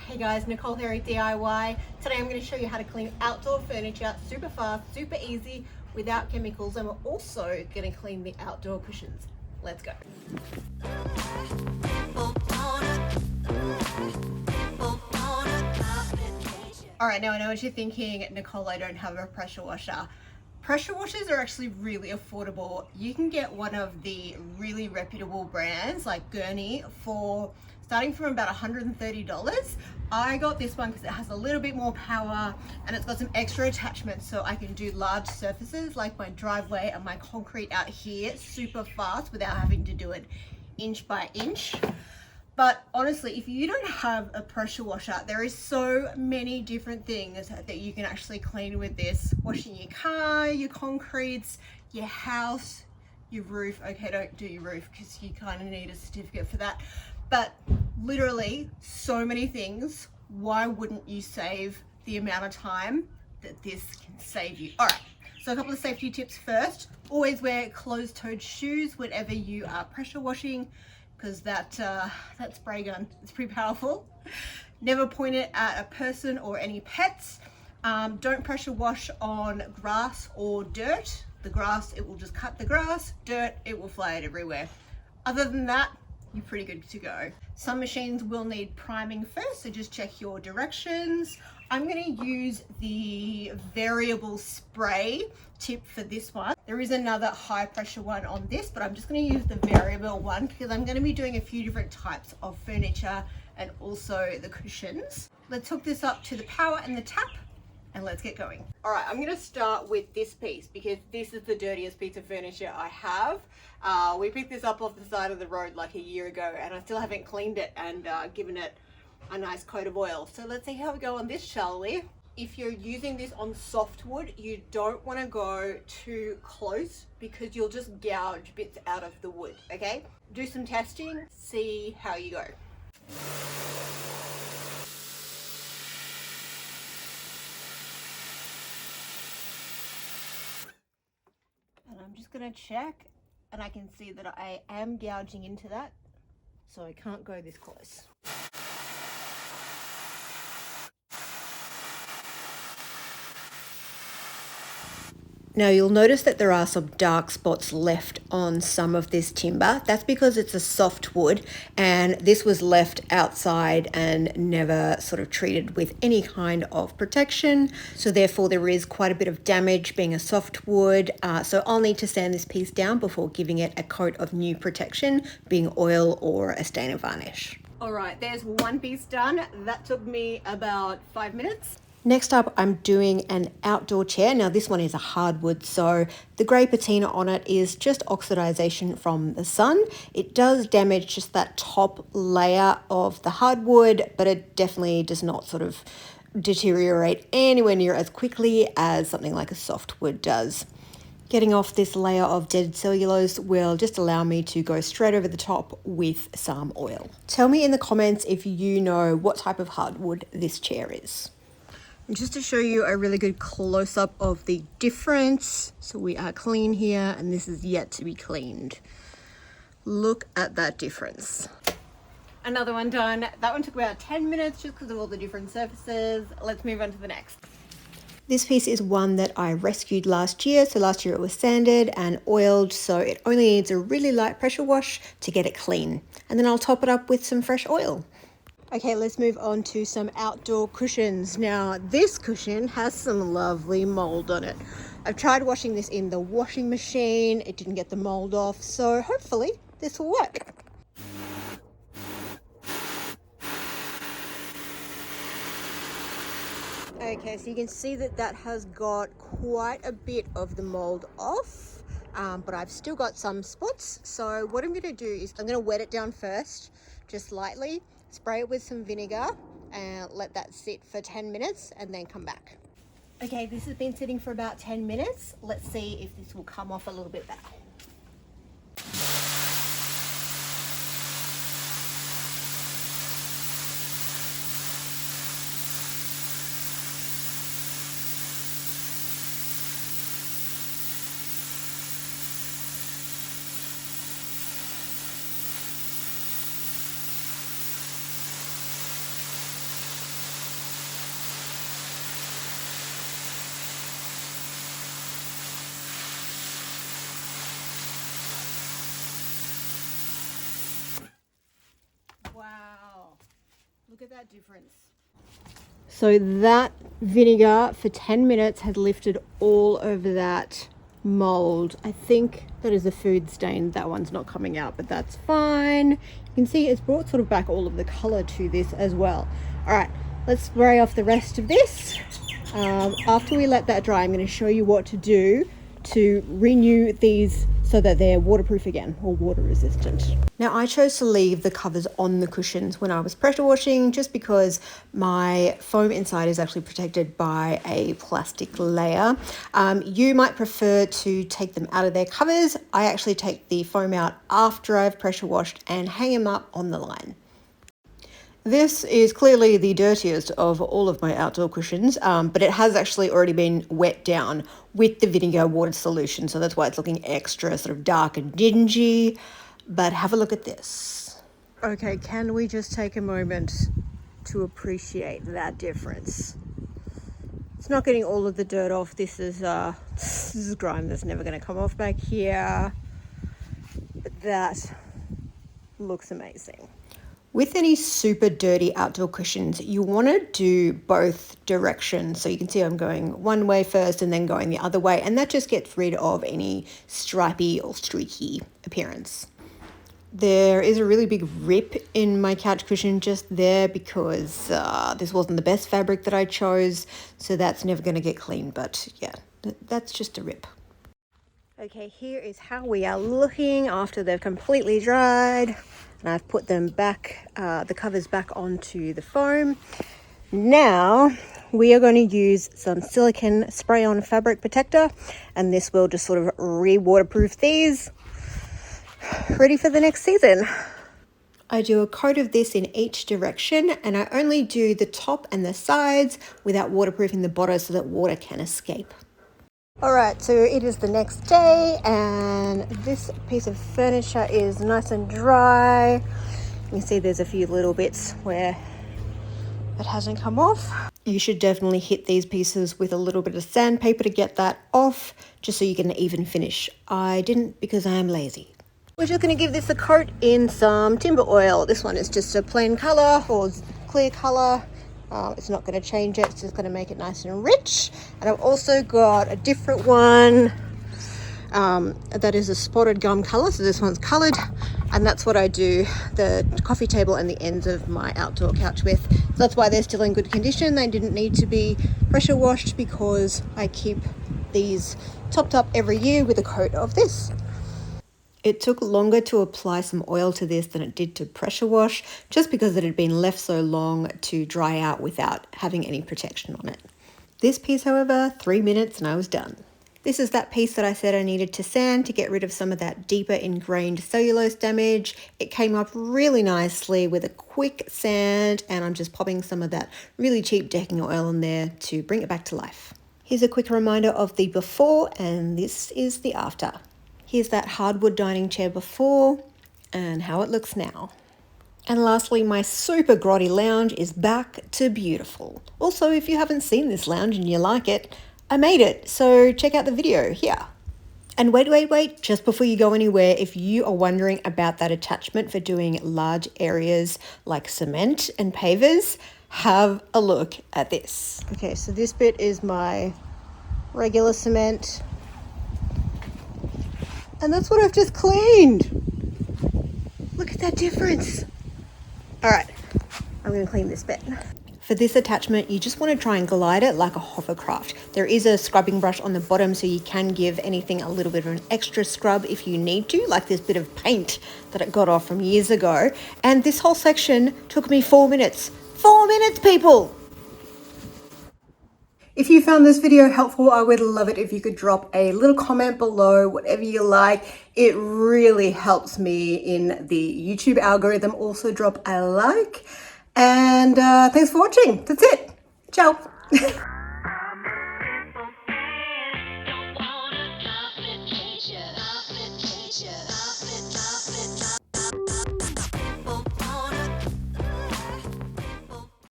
Hey guys, Nicole here at DIY. Today I'm going to show you how to clean outdoor furniture super fast, super easy, without chemicals, and we're also going to clean the outdoor cushions. Let's go. Alright, now I know what you're thinking, Nicole, I don't have a pressure washer. Pressure washers are actually really affordable. You can get one of the really reputable brands like Gurney for starting from about $130. I got this one because it has a little bit more power and it's got some extra attachments so I can do large surfaces like my driveway and my concrete out here super fast without having to do it inch by inch. But honestly, if you don't have a pressure washer, there is so many different things that you can actually clean with this. Washing your car, your concretes, your house, your roof. Okay, don't do your roof because you kind of need a certificate for that. But literally so many things. Why wouldn't you save the amount of time that this can save you? All right, so a couple of safety tips first. Always wear closed-toed shoes whenever you are pressure washing, because that spray gun is pretty powerful. Never point it at a person or any pets. Don't pressure wash on grass or dirt. The grass, it will just cut the grass. Dirt, it will fly it everywhere. Other than that, you're pretty good to go. Some machines will need priming first, so just check your directions. I'm going to use the variable spray tip for this one. There is another high pressure one on this, but I'm just going to use the variable one because I'm going to be doing a few different types of furniture and also the cushions. Let's hook this up to the power and the tap and let's get going. All right, I'm going to start with this piece because this is the dirtiest piece of furniture I have. We picked this up off the side of the road like a year ago and I still haven't cleaned it and given it a nice coat of oil. So let's see how we go on this, shall we? If you're using this on softwood, you don't want to go too close because you'll just gouge bits out of the wood, okay? Do some testing, see how you go. And I'm just going to check, and I can see that I am gouging into that, so I can't go this close. Now you'll notice that there are some dark spots left on some of this timber. That's because it's a softwood and this was left outside and never sort of treated with any kind of protection. So therefore there is quite a bit of damage being a softwood. So I'll need to sand this piece down before giving it a coat of new protection, being oil or a stain and varnish. All right, there's one piece done. That took me about 5 minutes. Next up, I'm doing an outdoor chair. Now this one is a hardwood, so the grey patina on it is just oxidization from the sun. It does damage just that top layer of the hardwood, but it definitely does not sort of deteriorate anywhere near as quickly as something like a softwood does. Getting off this layer of dead cellulose will just allow me to go straight over the top with some oil. Tell me in the comments if you know what type of hardwood this chair is. And just to show you a really good close-up of the difference. So we are clean here and this is yet to be cleaned. Look at that difference. Another one done. That one took about 10 minutes just because of all the different surfaces. Let's move on to the next. This piece is one that I rescued last year. So last year it was sanded and oiled, so it only needs a really light pressure wash to get it clean. And then I'll top it up with some fresh oil. Okay, let's move on to some outdoor cushions. Now, this cushion has some lovely mold on it. I've tried washing this in the washing machine. It didn't get the mold off, so hopefully this will work. Okay, so you can see that that has got quite a bit of the mold off, but I've still got some spots. So what I'm going to do is I'm going to wet it down first, just lightly. Spray it with some vinegar and let that sit for 10 minutes and then come back. Okay, this has been sitting for about 10 minutes. Let's see if this will come off a little bit better. Look at that difference. So that vinegar for 10 minutes had lifted all over that mold. I think that is a food stain. That one's not coming out, but that's fine. You can see it's brought sort of back all of the color to this as well. All right, let's spray off the rest of this. After we let that dry, I'm going to show you what to do to renew these so that they're waterproof again or water resistant. Now I chose to leave the covers on the cushions when I was pressure washing just because my foam inside is actually protected by a plastic layer. You might prefer to take them out of their covers. I actually take the foam out after I've pressure washed and hang them up on the line. This is clearly the dirtiest of all of my outdoor cushions, but it has actually already been wet down with the vinegar water solution, so that's why it's looking extra sort of dark and dingy. But have a look at this. Okay, can we just take a moment to appreciate that difference? It's not getting all of the dirt off. This is grime that's never going to come off back here. But that looks amazing. With any super dirty outdoor cushions, you want to do both directions. So you can see I'm going one way first and then going the other way, and that just gets rid of any stripy or streaky appearance. There is a really big rip in my couch cushion just there because this wasn't the best fabric that I chose, so that's never going to get clean, but yeah, that's just a rip. Okay, here is how we are looking after they've completely dried. And I've put them back, the covers back onto the foam. Now we are going to use some silicone spray-on fabric protector, and this will just sort of re-waterproof these, ready for the next season. I do a coat of this in each direction, and I only do the top and the sides without waterproofing the bottom so that water can escape. Alright, so it is the next day and this piece of furniture is nice and dry. You can see there's a few little bits where it hasn't come off. You should definitely hit these pieces with a little bit of sandpaper to get that off, just so you get an even finish. I didn't because I am lazy. We're just going to give this a coat in some timber oil. This one is just a plain colour or clear colour. It's not going to change it, it's just going to make it nice and rich. And I've also got a different one that is a spotted gum colour, so this one's coloured, and that's what I do the coffee table and the ends of my outdoor couch with. So that's why they're still in good condition. They didn't need to be pressure washed because I keep these topped up every year with a coat of this. It took longer to apply some oil to this than it did to pressure wash, just because it had been left so long to dry out without having any protection on it. This piece, however, 3 minutes and I was done. This is that piece that I said I needed to sand to get rid of some of that deeper ingrained cellulose damage. It came up really nicely with a quick sand, and I'm just popping some of that really cheap decking oil in there to bring it back to life. Here's a quick reminder of the before, and this is the after. Here's that hardwood dining chair before and how it looks now. And lastly, my super grotty lounge is back to beautiful. Also, if you haven't seen this lounge and you like it, I made it, so check out the video here. And wait, just before you go anywhere, if you are wondering about that attachment for doing large areas like cement and pavers, have a look at this. Okay, so this bit is my regular cement. And that's what I've just cleaned. Look at that difference. All right, I'm gonna clean this bit. For this attachment, you just want to try and glide it like a hovercraft. There is a scrubbing brush on the bottom, so you can give anything a little bit of an extra scrub if you need to, like this bit of paint that it got off from years ago. And this whole section took me 4 minutes. 4 minutes, people! If you found this video helpful, I would love it if you could drop a little comment below, whatever you like. It really helps me in the YouTube algorithm. Also drop a like. And thanks for watching. That's it. Ciao.